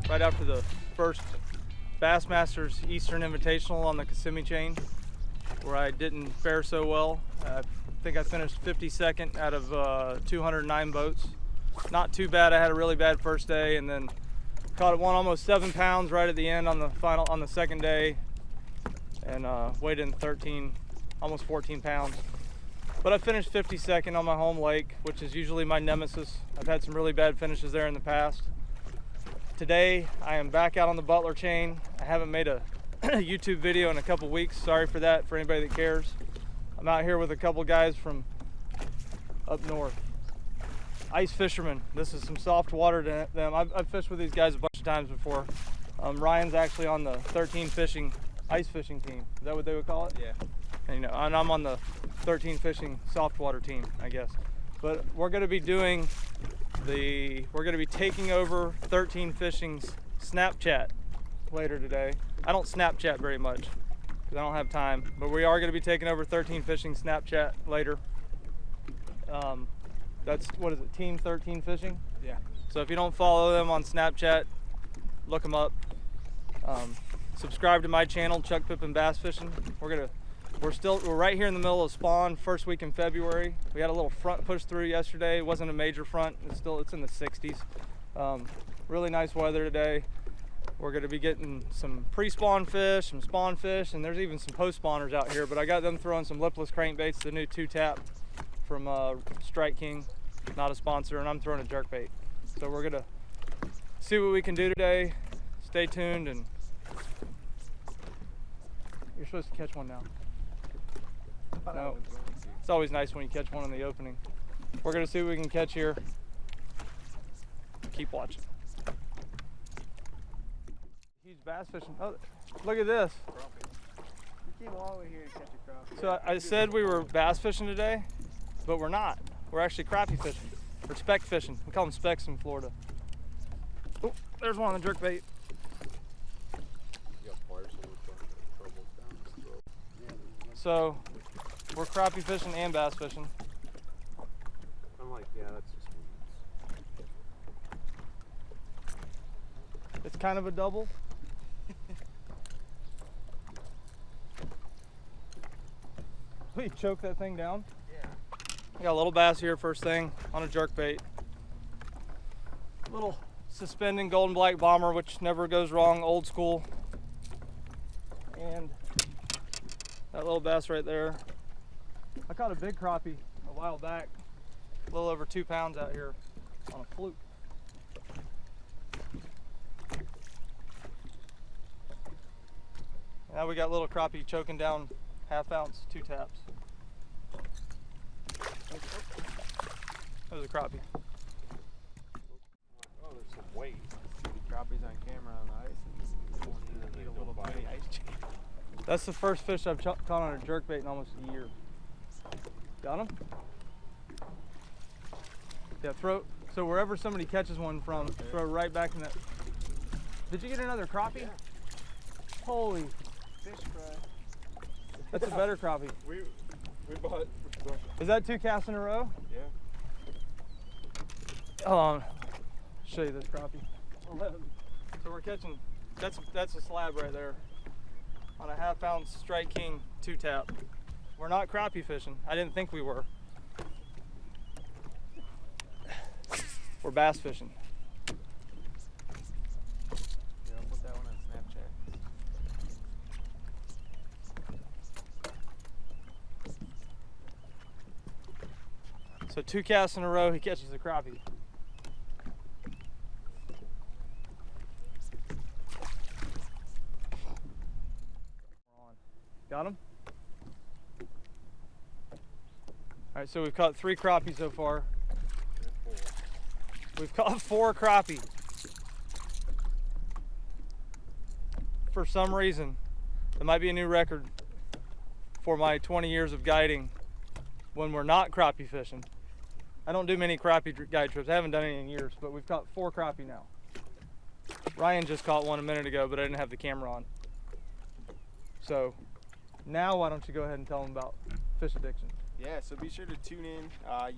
right after the first Bassmasters Eastern Invitational on the Kissimmee chain, where I didn't fare so well. I think I finished 52nd out of 209 boats. Not too bad. I had a really bad first day, and then caught one almost 7 pounds right at the end on the second day, and weighed in 13, almost 14 pounds. But I finished 52nd on my home lake, which is usually my nemesis. I've had some really bad finishes there in the past. Today, I am back out on the Butler chain. I haven't made a YouTube video in a couple weeks. Sorry for that, for anybody that cares. I'm out here with a couple guys from up north. Ice fishermen. This is some soft water to them. I've fished with these guys a bunch of times before. Ryan's actually on the 13 fishing, ice fishing team. Is that what they would call it? Yeah. And, you know, and I'm on the 13 fishing soft water team, I guess. But we're going to be doing we're going to be taking over 13 fishing's Snapchat later today. I don't Snapchat very much because I don't have time, but we are going to be taking over 13 fishing Snapchat later. That's, what is it, Team 13 Fishing? Yeah. So if you don't follow them on Snapchat, look them up. Subscribe to my channel, Chuck Pippin Bass Fishing. We're right here in the middle of spawn, first week in February. We had a little front push through yesterday. It wasn't a major front. It's in the 60s. Really nice weather today. We're going to be getting some pre-spawn fish, some spawn fish, and there's even some post-spawners out here. But I got them throwing some lipless crankbaits, the new 2-tap from Strike King, not a sponsor, and I'm throwing a jerkbait. So we're going to see what we can do today. Stay tuned, and you're supposed to catch one now. No, it's always nice when you catch one in the opening. We're gonna see what we can catch here. Keep watching. Huge bass fishing. Oh, look at this. You came all the way here to catch a crappie. So I said we were bass fishing today, but we're not. We're actually crappie fishing, or speck fishing. We call them specks in Florida. Oh, there's one on the jerkbait. So we're crappie fishing and bass fishing. I'm like, yeah, that's just weeds. It's kind of a double. We choke that thing down. Yeah. We got a little bass here first thing on a jerkbait. Little suspending golden black bomber, which never goes wrong, old school. And that little bass right there. I caught a big crappie a while back, a little over 2 pounds out here on a fluke. Now we got little crappie choking down 1/2 ounce 2-taps. That was a crappie. Oh, there's some weight. Crappies on camera on the ice. And need a little tiny ice chain. That's the first fish I've caught on a jerkbait in almost a year. Got him? Yeah, so wherever somebody catches one from, throw right back in that. Did you get another crappie? Yeah. Holy. Fish fry. That's a better crappie. We bought. Is that 2 casts in a row? Yeah. Hold on. Show you this crappie. So we're catching, that's a slab right there on a 1/2 ounce Strike King 2-tap. We're not crappie fishing. I didn't think we were. We're bass fishing. Yeah, I'll put that one on Snapchat. So 2 casts in a row, he catches a crappie. Got him? All right, so we've caught 3 crappie so far. We've caught 4 crappie. For some reason, it might be a new record for my 20 years of guiding when we're not crappie fishing. I don't do many crappie guide trips. I haven't done any in years, but we've caught 4 crappie now. Ryan just caught one a minute ago, but I didn't have the camera on. So now why don't you go ahead and tell them about Fish Addiction? Yeah, so be sure to tune in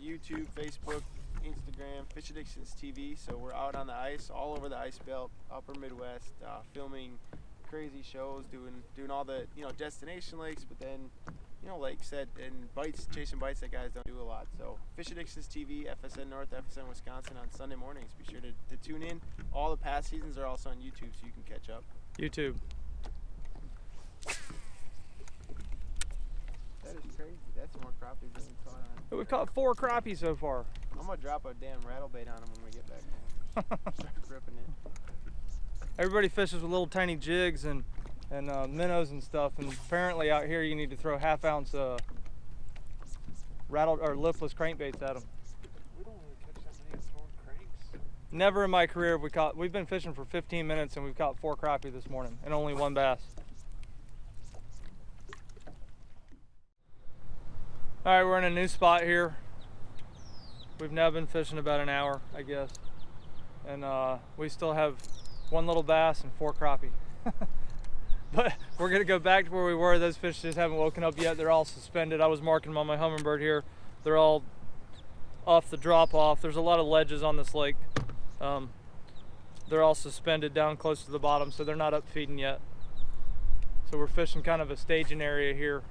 YouTube, Facebook, Instagram, Fish Addictions TV. So we're out on the ice, all over the ice belt, upper Midwest, filming crazy shows, doing all the destination lakes, but then like said, and bites, chasing bites that guys don't do a lot. So Fish Addictions TV, FSN North, FSN Wisconsin on Sunday mornings. Be sure to tune in. All the past seasons are also on YouTube, so you can catch up. YouTube. That is crazy. That's more crappies than we caught on. We've caught 4 crappie so far. I'm gonna drop a damn rattle bait on them when we get back home. Start ripping it. Everybody fishes with little tiny jigs and minnows and stuff, and apparently out here you need to throw 1/2 ounce rattle or lipless crankbaits at them. We don't really catch that many throwing cranks. Never in my career have we caught. We've been fishing for 15 minutes and we've caught 4 crappie this morning and only 1 bass. All right, we're in a new spot here. We've now been fishing about an hour, I guess, and we still have 1 little bass and 4 crappie. But we're gonna go back to where we were. Those fish just haven't woken up yet. They're all suspended. I was marking them on my Humminbird here. They're all off the drop off. There's a lot of ledges on this lake. They're all suspended down close to the bottom, so they're not up feeding yet. So we're fishing kind of a staging area here.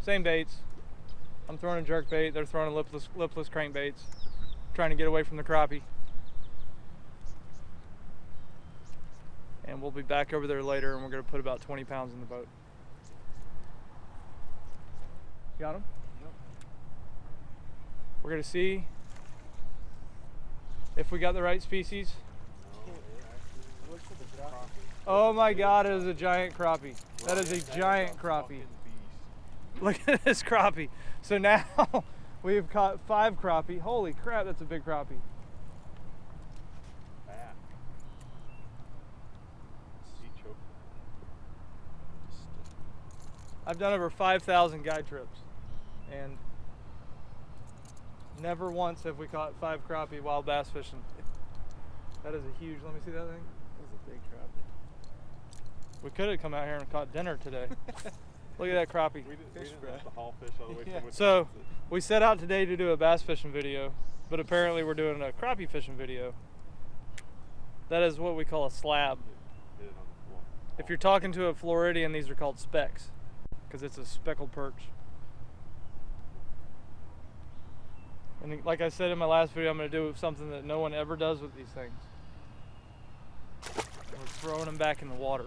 Same baits. I'm throwing a jerk bait. They're throwing lipless crankbaits, trying to get away from the crappie. And we'll be back over there later, and we're going to put about 20 pounds in the boat. Got them? Yep. We're going to see if we got the right species. Oh my God, it is a giant crappie. That is a giant crappie. Look at this crappie. So now we've caught 5 crappie. Holy crap, that's a big crappie. I've done over 5,000 guide trips, and never once have we caught 5 crappie while bass fishing. That is a huge, let me see that thing. That's a big crappie. We could have come out here and caught dinner today. Look at that crappie. We didn't have to haul fish all the way from Wisconsin. So we set out today to do a bass fishing video, but apparently we're doing a crappie fishing video. That is what we call a slab. If you're talking to a Floridian, these are called specks, because it's a speckled perch. And like I said in my last video, I'm going to do something that no one ever does with these things. We're throwing them back in the water.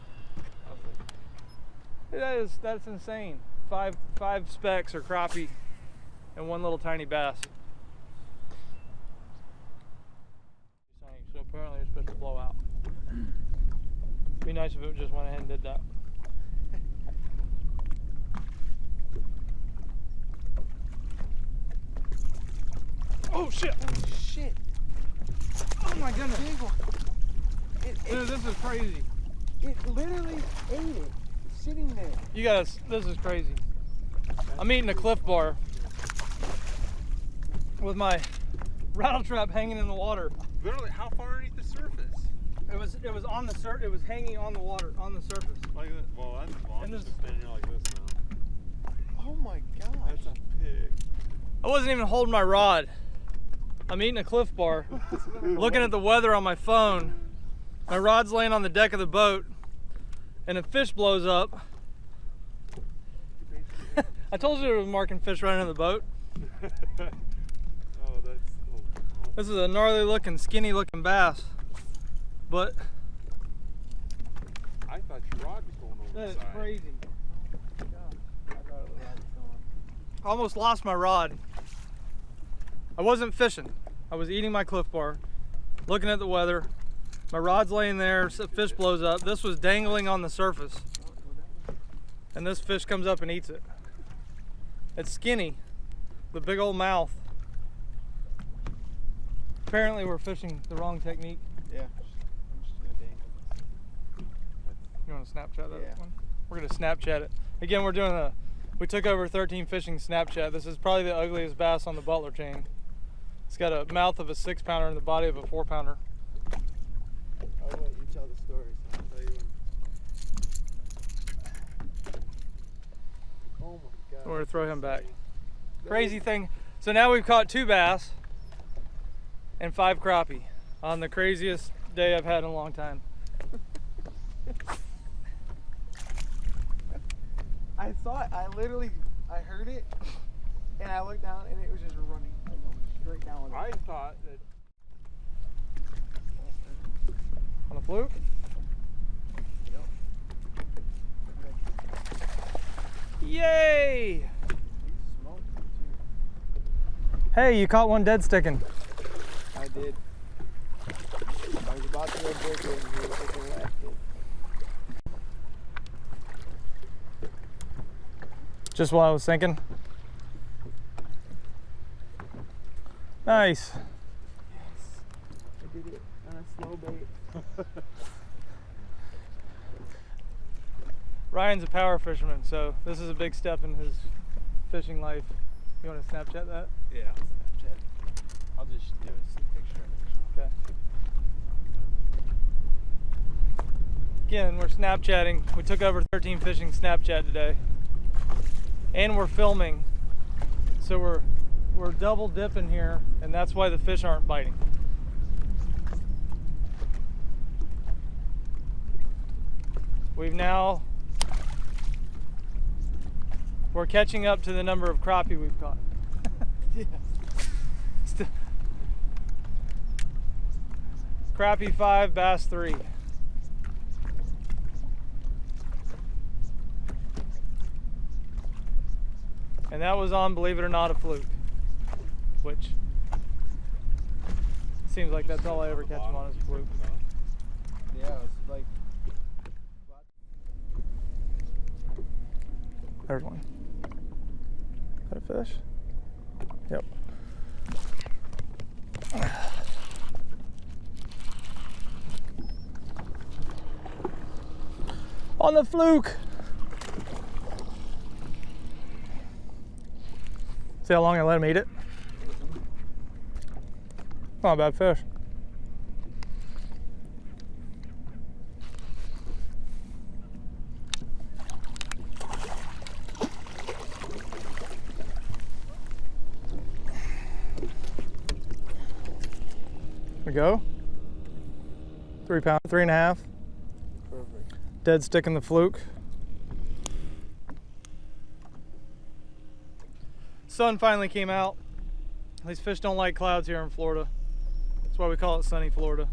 That's insane. Five specks or crappie and 1 little tiny bass. So apparently it's supposed to blow out. Be nice if it just went ahead and did that. Oh shit! Oh shit! Oh my goodness! Big one. Dude, this is crazy. It literally ate it, sitting there. You gotta, this is crazy. I'm eating a Cliff Bar with my rattle trap hanging in the water. Literally, how far underneath the surface? It was on the it was hanging on the water, on the surface. Like that? Well, I'm just standing here like this now. Oh my gosh. That's a pig. I wasn't even holding my rod. I'm eating a Cliff Bar, looking at the weather on my phone. My rod's laying on the deck of the boat, and a fish blows up. I told you there was marking fish running in the boat. Oh, that's... Oh. This is a gnarly looking, skinny looking bass. But I thought your rod was going over that the is side. crazy. I thought it was going. I almost lost my rod. I wasn't fishing. I was eating my Cliff Bar, looking at the weather. My rod's laying there, so fish blows up. This was dangling on the surface. And this fish comes up and eats it. It's skinny, the big old mouth. Apparently we're fishing the wrong technique. Yeah. I'm just gonna dangle. You want to Snapchat that Yeah. one? We're gonna Snapchat it. Again, we're doing we took over 13 fishing Snapchat. This is probably the ugliest bass on the Butler chain. It's got a mouth of a 6-pounder and the body of a 4-pounder. I'll let you tell the story, so I'll tell you when. Oh my God. We're gonna throw him back. Crazy thing. So now we've caught 2 bass, and 5 crappie on the craziest day I've had in a long time. I saw it. I heard it, and I looked down, and it was just running, like going straight down with it. I thought that. On a fluke? Yep. Yay! He smoked it too. Hey, you caught one dead sticking. I did. I was about to go break it, and he was taking left it. Just while I was thinking. Nice. Yes. I did it on a slow bait. Ryan's a power fisherman, so this is a big step in his fishing life. You want to Snapchat that? Yeah, I'll Snapchat. I'll just do a picture of it. Okay. Again, we're Snapchatting. We took over 13 fishing Snapchat today. And we're filming. So we're double dipping here, and that's why the fish aren't biting. We're catching up to the number of crappie we've caught. Yes. Crappie 5, bass 3. And that was on, believe it or not, a fluke. Which seems like that's all I ever catch them on is a fluke. Yeah, it's like. There's one. Is that a fish? Yep. On the fluke! See how long I let him eat it? Not a bad fish. We go. 3 pound, 3.5. Perfect. Dead stick in the fluke. Sun finally came out. These fish don't like clouds here in Florida. That's why we call it sunny Florida.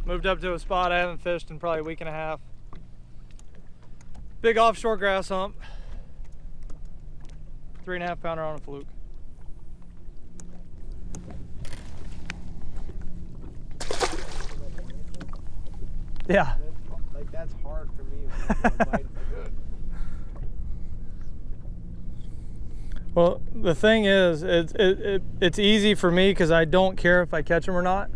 Moved up to a spot I haven't fished in probably a week and a half. Big offshore grass hump. 3.5 pounder on a fluke. Yeah. Like that's hard for me. When I bite, it's like, Well, the thing is, it's easy for me because I don't care if I catch them or not,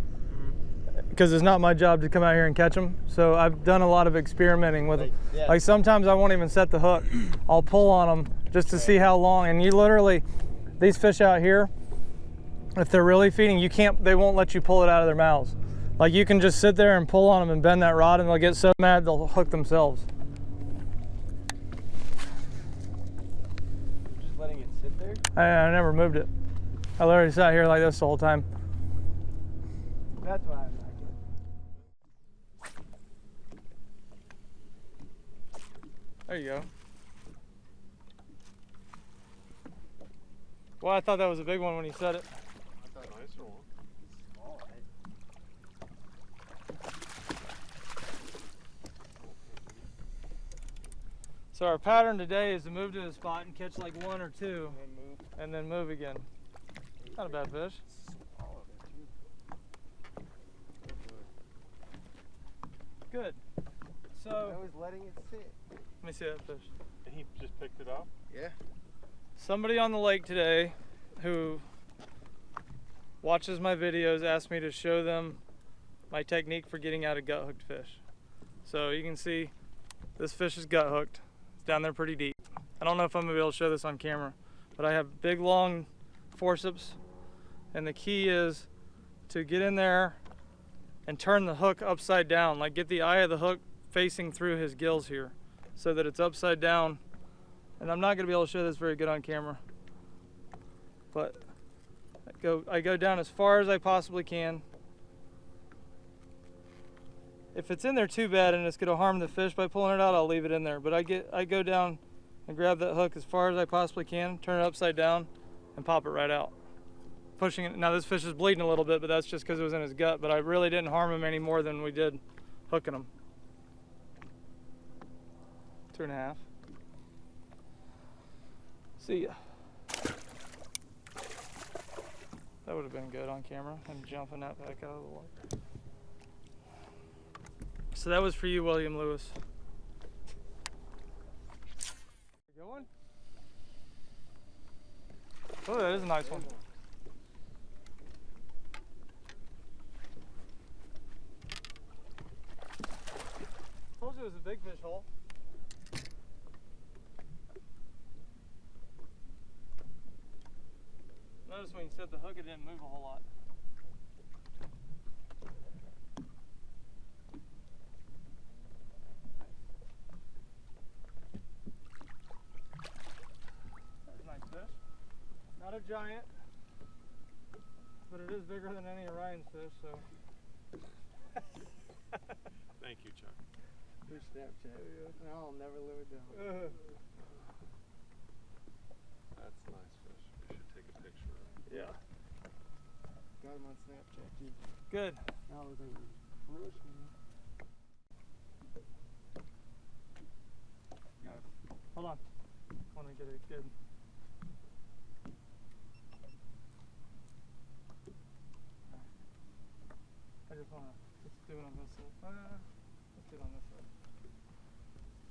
because it's not my job to come out here and catch them. So I've done a lot of experimenting with them. yeah. Like sometimes I won't even set the hook. I'll pull on them just to see how long. And you literally, these fish out here, if they're really feeding, they won't let you pull it out of their mouths. Like you can just sit there and pull on them and bend that rod, and they'll get so mad they'll hook themselves. just letting it sit there. I never moved it. I literally sat here like this the whole time. That's why I'm not good. There you go. Well, I thought that was a big one when he said it. I thought nicer one. Small, right? So our pattern today is to move to the spot and catch like 1 or 2 And then move. and then move again. Not a bad fish. All of it too. Good. I So was letting it sit. let me see that fish. And he just picked it up. Yeah. Somebody on the lake today who watches my videos asked me to show them my technique for getting out of gut hooked fish. So you can see this fish is gut hooked. It's down there pretty deep. I don't know if I'm gonna be able to show this on camera, but I have big long forceps, and the key is to get in there and turn the hook upside down, like get the eye of the hook facing through his gills here so that it's upside down. And I'm not gonna be able to show this very good on camera, but I go down as far as I possibly can. If it's in there too bad and it's gonna harm the fish by pulling it out, I'll leave it in there. But I go down and grab that hook as far as I possibly can, turn it upside down, and pop it right out. Pushing it. Now this fish is bleeding a little bit, but that's just because it was in his gut. But I really didn't harm him any more than we did hooking him. 2.5. See ya. That would have been good on camera, and jumping that back out of the water. So that was for you, William Lewis. Going? Oh, that is a nice one. Told you it was a big fish hole. Notice when you set the hook, it didn't move a whole lot. That's a nice fish. Not a giant, but it is bigger than any of Ryan's fish, so. Thank you, Chuck. Good Snapchat. Yeah. I'll never live it down. That's a nice fish. We should take a picture of it. Yeah. Got him on Snapchat too. Good. Now it's like fruition. Hold on. I want to get it good. I just want to, let's do it on this side. Let's do it on this side.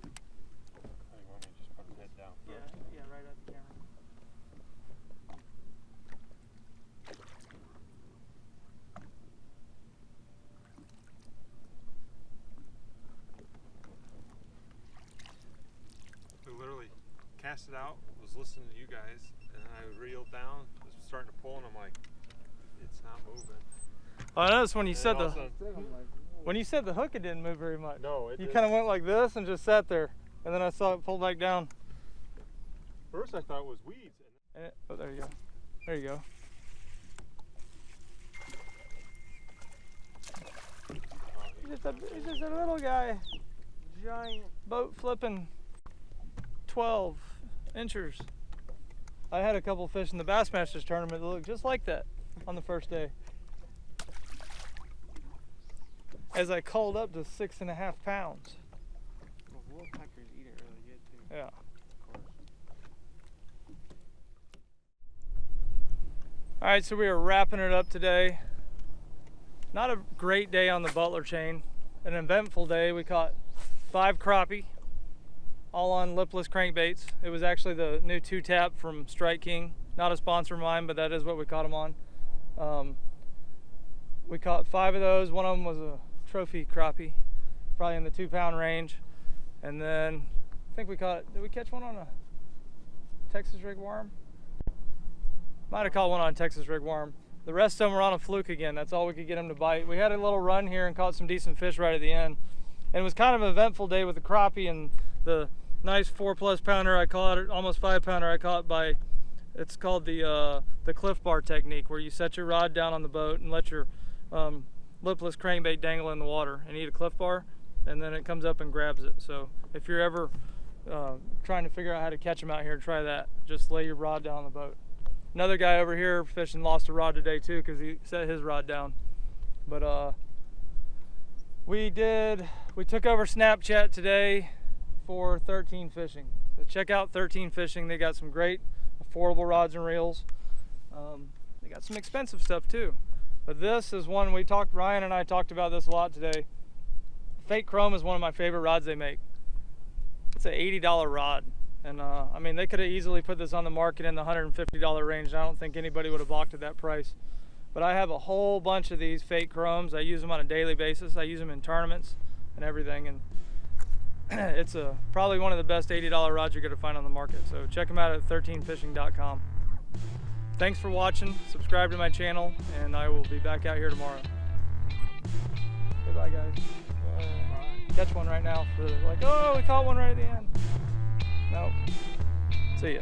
Oh, you want me to just put his head down first? Yeah, right at the camera. We literally cast it out, was listening to you guys, and then I reeled down, was starting to pull, and I'm like, it's not moving. I noticed when you And said all the of a sudden, when you said the hook, it didn't move very much. no, it You didn't. kind of went like this and just sat there, and then I saw it pull back down. First I thought it was weeds. And oh, there you go. There you go. He's just a little guy. Giant. Boat flipping 12 inchers. I had a couple fish in the Bassmasters tournament that looked just like that on the first day. As I called up to 6.5 pounds. Those woodpeckers eat it really good too. Yeah. Of course. All right, so we are wrapping it up today. Not a great day on the Butler chain. An eventful day. We caught 5 crappie, all on lipless crankbaits. It was actually the new 2-tap from Strike King. Not a sponsor of mine, but that is what we caught them on. We caught 5 of those. One of them was a trophy crappie, probably in the 2-pound range. And then I think we caught, did we catch one on a Texas rig worm? Might have caught one on a Texas rig worm. The rest of them were on a fluke again. That's all we could get them to bite. We had a little run here and caught some decent fish right at the end. And it was kind of an eventful day with the crappie and the nice 4+ pounder I caught, almost 5 pounder I caught by, it's called the cliff bar technique, where you set your rod down on the boat and let your lipless crankbait dangle in the water and eat a cliff bar, and then it comes up and grabs it. So if you're ever trying to figure out how to catch them out here, try that. Just lay your rod down on the boat. Another guy over here fishing lost a rod today too because he set his rod down. But we took over Snapchat today for 13 Fishing. So check out 13 Fishing. They got some great affordable rods and reels. They got some expensive stuff too. But this is one Ryan and I talked about this a lot today. Fake Chrome is one of my favorite rods they make. It's an $80 rod. And I mean, they could have easily put this on the market in the $150 range. And I don't think anybody would have balked at that price. But I have a whole bunch of these fake chromes. I use them on a daily basis. I use them in tournaments and everything. And it's probably one of the best $80 rods you're going to find on the market. So check them out at 13fishing.com. Thanks for watching. Subscribe to my channel, and I will be back out here tomorrow. Say bye, guys. Catch one right now for like, oh, we caught one right at the end. Nope. See ya.